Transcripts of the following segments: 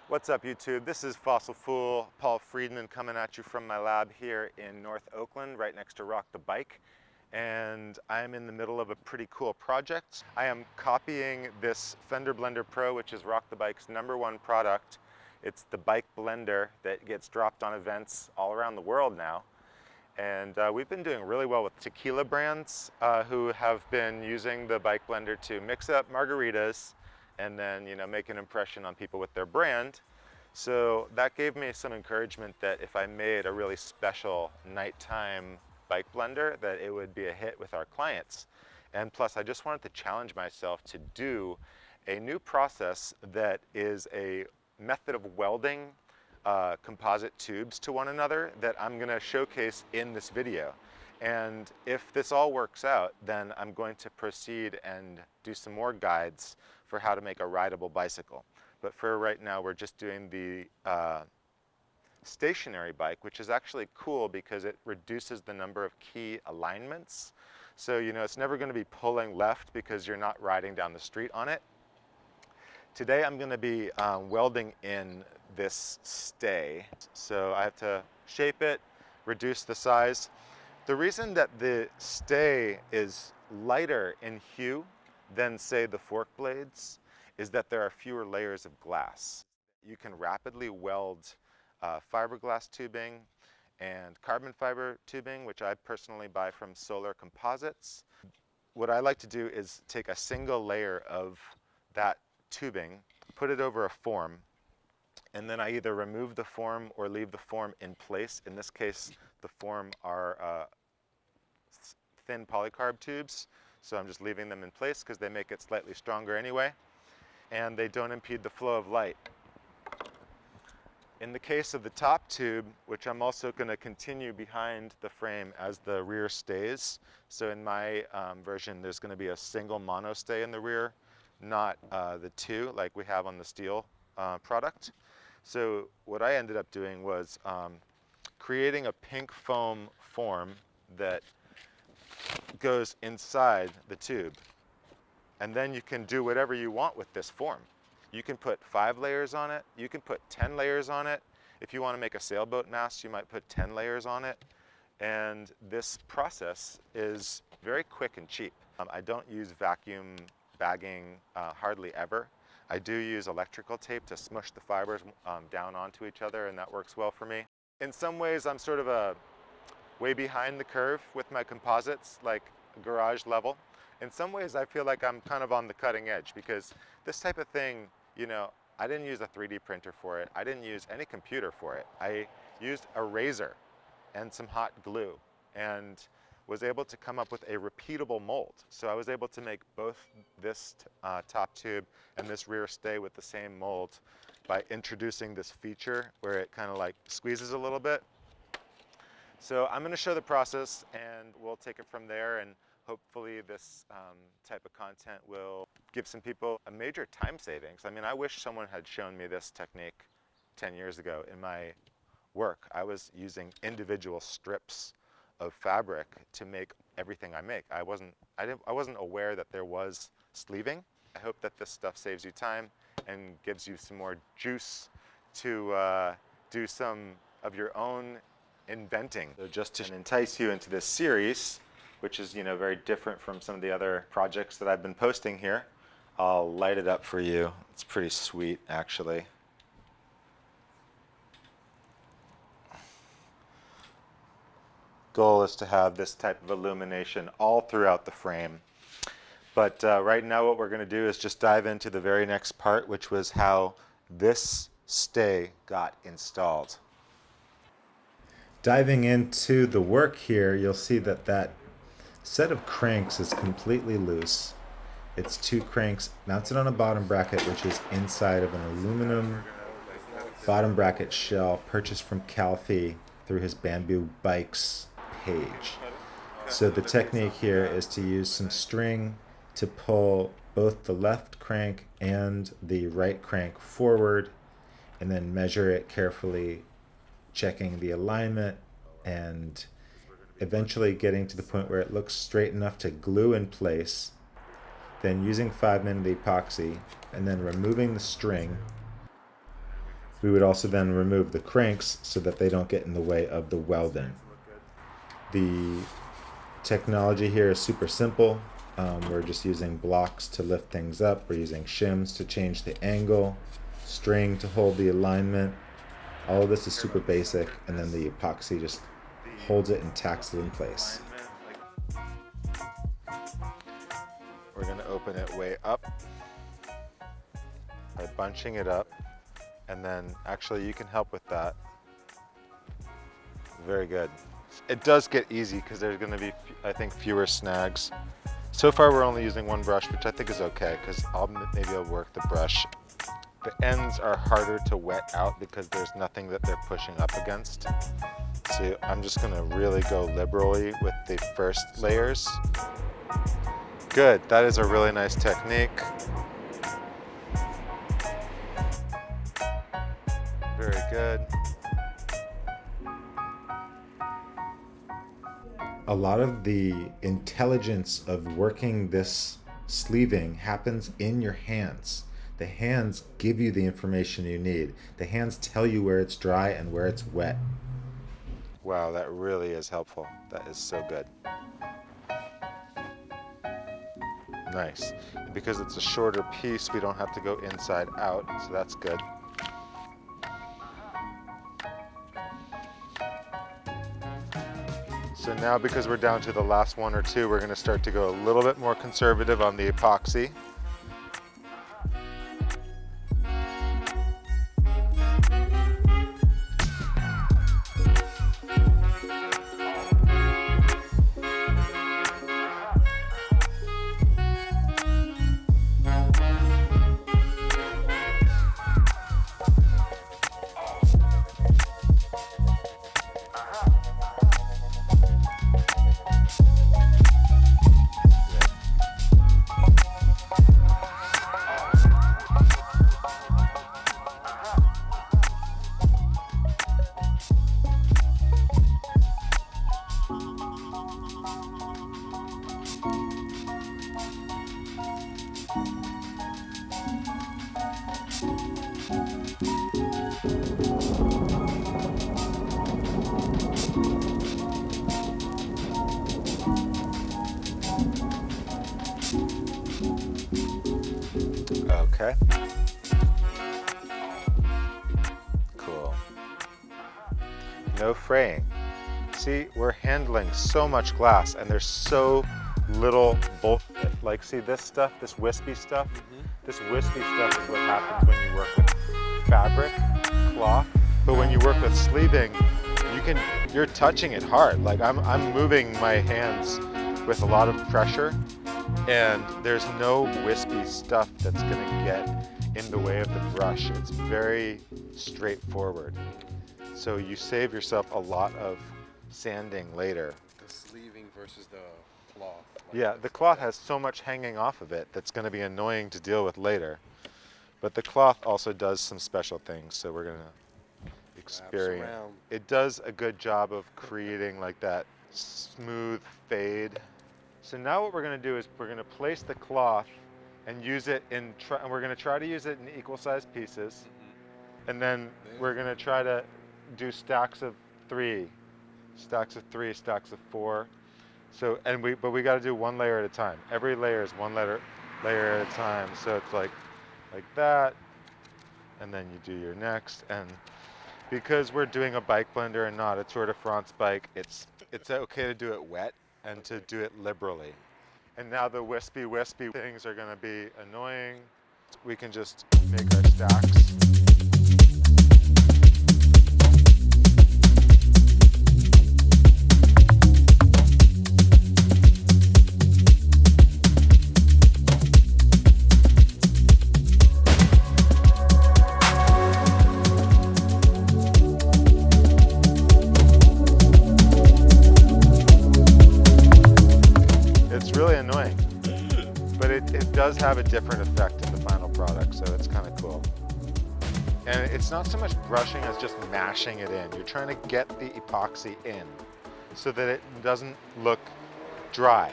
What's up, YouTube? This is Fossil Fool Paul Friedman coming at you from my lab here in North Oakland, right next to Rock the Bike. And I'm in the middle of a pretty cool project. I am copying this Fender Blender Pro, which is Rock the Bike's #1 product. It's the bike blender that gets dropped on events all around the world now. And we've been doing really well with tequila brands who have been using the bike blender to mix up margaritas and then, make an impression on people with their brand. So that gave me some encouragement that if I made a really special nighttime bike blender, that it would be a hit with our clients. And plus, I just wanted to challenge myself to do a new process that is a method of welding composite tubes to one another that I'm going to showcase in this video. And if this all works out, then I'm going to proceed and do some more guides for how to make a rideable bicycle. But for right now, we're just doing the stationary bike, which is actually cool because it reduces the number of key alignments. So, it's never going to be pulling left because you're not riding down the street on it. Today, I'm going to be welding in this stay. So I have to shape it, reduce the size. The reason that the stay is lighter in hue than, say, the fork blades is that there are fewer layers of glass. You can rapidly weld fiberglass tubing and carbon fiber tubing, which I personally buy from Solar Composites. What I like to do is take a single layer of that tubing, put it over a form, and then I either remove the form or leave the form in place. In this case, the form are thin polycarb tubes, so I'm just leaving them in place because they make it slightly stronger anyway, and they don't impede the flow of light. In the case of the top tube, which I'm also going to continue behind the frame as the rear stays, so in my version there's going to be a single mono stay in the rear, not the two like we have on the steel product. So what I ended up doing was creating a pink foam form that goes inside the tube. And then you can do whatever you want with this form. You can put 5 layers on it. You can put 10 layers on it. If you want to make a sailboat mast, you might put 10 layers on it. And this process is very quick and cheap. I don't use vacuum bagging hardly ever. I do use electrical tape to smush the fibers down onto each other, and that works well for me. In some ways, I'm sort of way behind the curve with my composites, like garage level. In some ways, I feel like I'm kind of on the cutting edge because this type of thing, I didn't use a 3D printer for it. I didn't use any computer for it. I used a razor and some hot glue and was able to come up with a repeatable mold. So I was able to make both this top tube and this rear stay with the same mold by introducing this feature where it kind of like squeezes a little bit. So I'm going to show the process and we'll take it from there, and hopefully this type of content will give some people a major time savings. I mean, I wish someone had shown me this technique 10 years ago in my work. I was using individual strips of fabric to make everything I make. I wasn't aware that there was sleeving. I hope that this stuff saves you time and gives you some more juice to do some of your own inventing. So just to entice you into this series, which is very different from some of the other projects that I've been posting here, I'll light it up for you. It's pretty sweet, actually. Goal is to have this type of illumination all throughout the frame. But right now what we're going to do is just dive into the very next part, which was how this stay got installed. Diving into the work here, you'll see that that set of cranks is completely loose. It's 2 cranks mounted on a bottom bracket, which is inside of an aluminum bottom bracket shell purchased from Calfee through his Bamboo Bikes page. So the technique here is to use some string to pull both the left crank and the right crank forward, and then measure it carefully, checking the alignment and eventually getting to the point where it looks straight enough to glue in place, then using 5-minute epoxy and then removing the string We would also then remove the cranks so that they don't get in the way of the welding. The technology here is super simple. We're just using blocks to lift things up. We're using shims to change the angle, string to hold the alignment. All of this is super basic, and then the epoxy just holds it and tacks it in place. We're going to open it way up by bunching it up, and then actually you can help with that. Very good. It does get easy because there's going to be, I think, fewer snags. So far we're only using one brush, which I think is okay because maybe I'll work the brush. The ends are harder to wet out because there's nothing that they're pushing up against. So I'm just going to really go liberally with the first layers. Good, that is a really nice technique. Very good. A lot of the intelligence of working this sleeving happens in your hands. The hands give you the information you need. The hands tell you where it's dry and where it's wet. Wow, that really is helpful. That is so good. Nice. And because it's a shorter piece, we don't have to go inside out, so that's good. So now, because we're down to the last one or two, we're going to start to go a little bit more conservative on the epoxy. Okay. Cool. No fraying. See, we're handling so much glass and there's so little bulk. Like, see this stuff, this wispy stuff? This wispy stuff is what happens when you work with fabric, cloth. But when you work with sleeving, you're touching it hard. Like I'm moving my hands with a lot of pressure, and there's no wispy stuff that's gonna get in the way of the brush. It's very straightforward. So you save yourself a lot of sanding later. The sleeving versus the cloth. Yeah, the cloth has so much hanging off of it that's gonna be annoying to deal with later. But the cloth also does some special things, so we're gonna experience. It does a good job of creating like that smooth fade. So now what we're going to do is we're going to place the cloth and use it in, and we're going to try to use it in equal sized pieces. And then we're going to try to do stacks of 3, stacks of 3, stacks of 4. So, but we got to do one layer at a time. Every layer is one layer at a time. So it's like that, and then you do your next. And because we're doing a bike blender and not a Tour de France bike, it's okay to do it wet and to do it liberally. And now the wispy things are going to be annoying. We can just make our stacks. It does have a different effect in the final product, so it's kind of cool. And it's not so much brushing as just mashing it in. You're trying to get the epoxy in so that it doesn't look dry.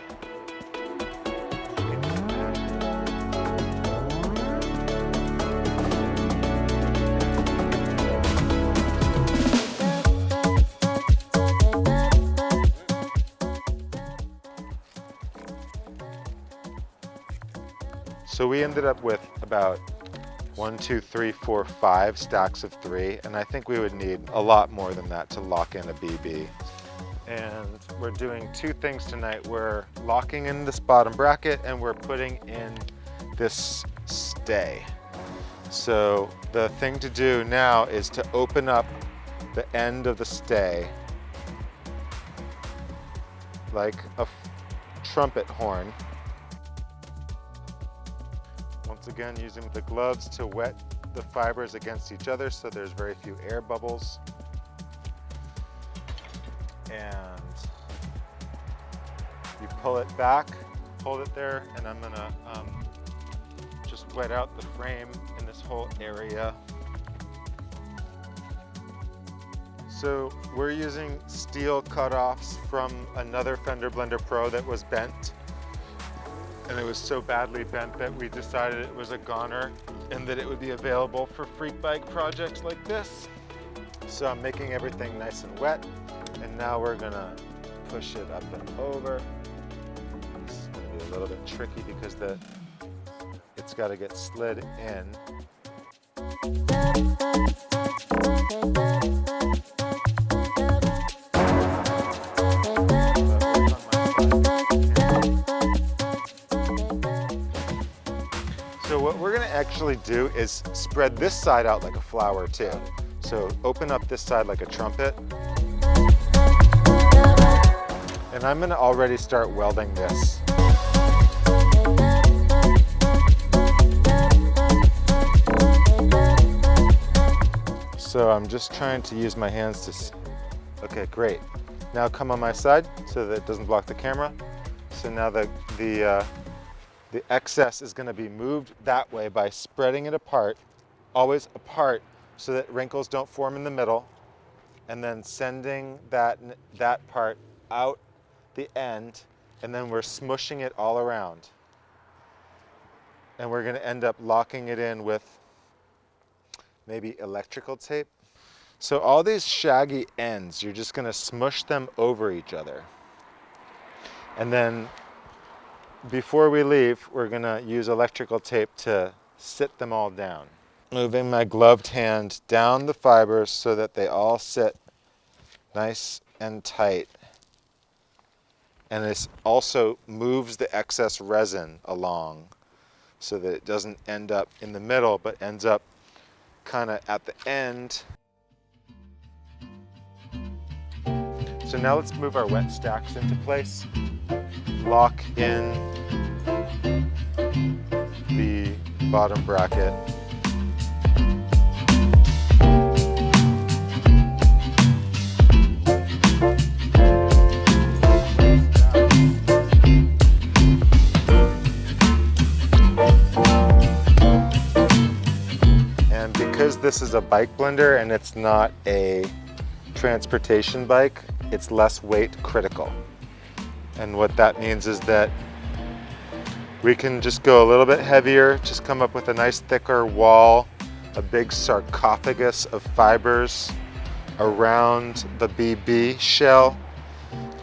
So we ended up with about 1, 2, 3, 4, 5 stacks of 3, and I think we would need a lot more than that to lock in a BB. And we're doing 2 things tonight. We're locking in this bottom bracket and we're putting in this stay. So the thing to do now is to open up the end of the stay like a trumpet horn. Once again, using the gloves to wet the fibers against each other so there's very few air bubbles. And you pull it back, hold it there, and I'm gonna just wet out the frame in this whole area. So we're using steel cutoffs from another Fender Blender Pro that was bent. And it was so badly bent that we decided it was a goner and that it would be available for freak bike projects like this. So I'm making everything nice and wet, and now we're gonna push it up and over. This is gonna be a little bit tricky because it's gotta get slid in. So what we're gonna actually do is spread this side out like a flower too. So open up this side like a trumpet. And I'm gonna already start welding this. So I'm just trying to use my hands to, okay, great. Now come on my side so that it doesn't block the camera. So now the excess is going to be moved that way by spreading it apart, always apart so that wrinkles don't form in the middle, and then sending that part out the end, and then we're smushing it all around. And we're going to end up locking it in with maybe electrical tape. So all these shaggy ends, you're just going to smush them over each other. And then before we leave, we're going to use electrical tape to sit them all down. Moving my gloved hand down the fibers so that they all sit nice and tight. And this also moves the excess resin along so that it doesn't end up in the middle but ends up kind of at the end. So now let's move our wet stacks into place. Lock in the bottom bracket. And because this is a bike blender and it's not a transportation bike, it's less weight critical. And what that means is that we can just go a little bit heavier, just come up with a nice thicker wall, a big sarcophagus of fibers around the BB shell,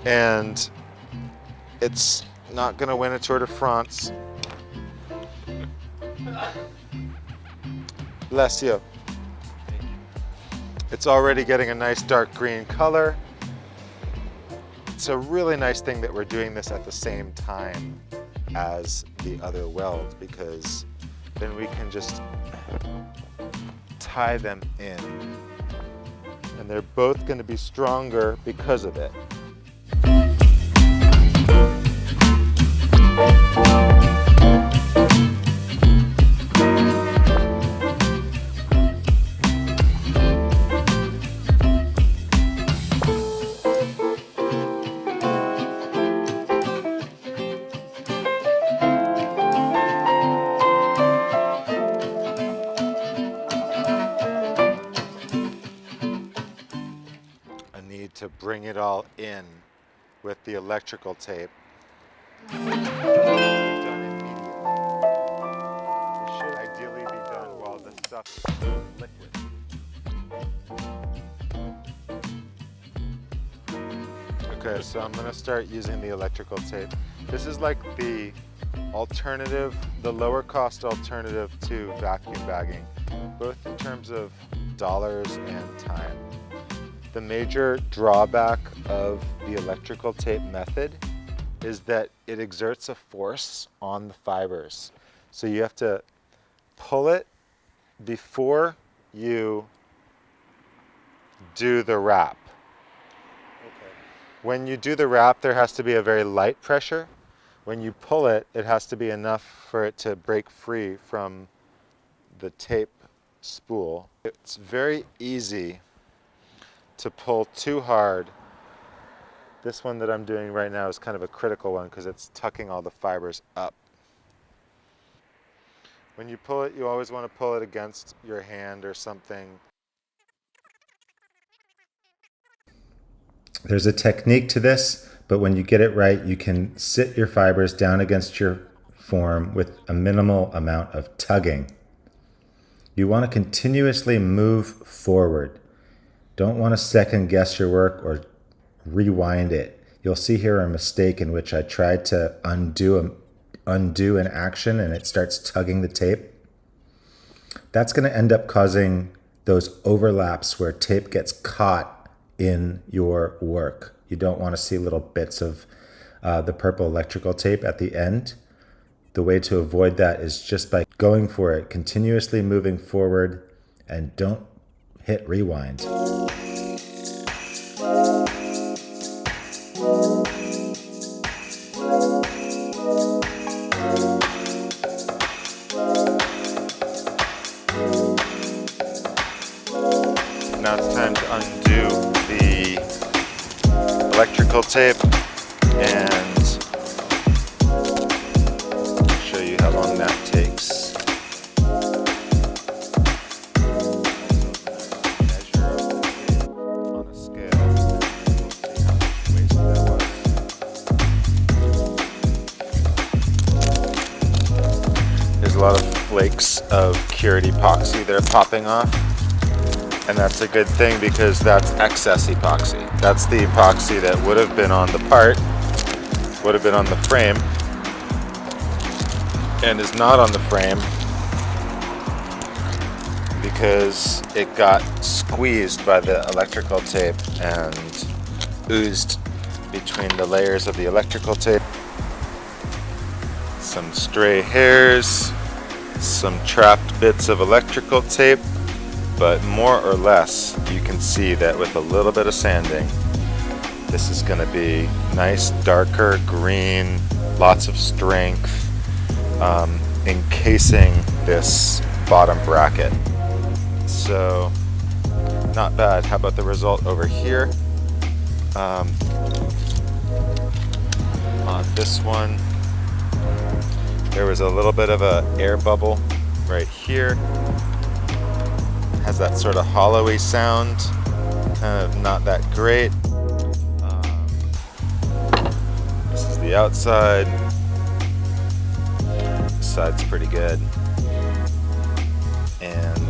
and it's not going to win a Tour de France. Bless you. It's already getting a nice dark green color. It's a really nice thing that we're doing this at the same time as the other weld, because then we can just tie them in. And they're both going to be stronger because of it. To bring it all in with the electrical tape. Done immediately. It should ideally be done while the stuff is still liquid. Okay, so I'm going to start using the electrical tape. This is like the alternative, the lower cost alternative to vacuum bagging, both in terms of dollars and time. The major drawback of the electrical tape method is that it exerts a force on the fibers. So you have to pull it before you do the wrap. Okay. When you do the wrap, there has to be a very light pressure. When you pull it, it has to be enough for it to break free from the tape spool. It's very easy to pull too hard. This one that I'm doing right now is kind of a critical one because it's tucking all the fibers up. When you pull it, you always want to pull it against your hand or something. There's a technique to this, but when you get it right, you can sit your fibers down against your form with a minimal amount of tugging. You want to continuously move forward. Don't want to second guess your work or rewind it. You'll see here a mistake in which I tried to undo an action and it starts tugging the tape. That's going to end up causing those overlaps where tape gets caught in your work. You don't want to see little bits of the purple electrical tape at the end. The way to avoid that is just by going for it, continuously moving forward, and don't hit rewind. Now it's time to undo the electrical tape and show you how long that takes. Measure on a scale. We'll see how much waste there was. There's a lot of flakes of cured epoxy that are popping off. And that's a good thing because that's excess epoxy. That's the epoxy that would have been on the part, would have been on the frame, and is not on the frame because it got squeezed by the electrical tape and oozed between the layers of the electrical tape. Some stray hairs, some trapped bits of electrical tape. But more or less, you can see that with a little bit of sanding, this is going to be nice, darker green, lots of strength, encasing this bottom bracket. So, not bad. How about the result over here? On this one, there was a little bit of an air bubble right here. Has that sort of hollowy sound, kind of not that great. This is the outside. This side's pretty good. And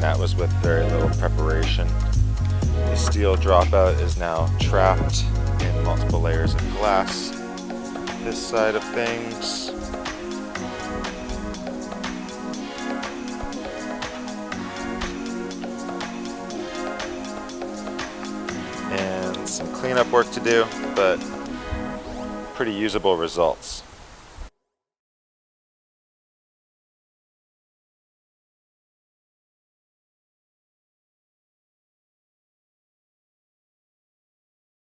that was with very little preparation. The steel dropout is now trapped in multiple layers of glass. This side of things, some cleanup work to do, but pretty usable results.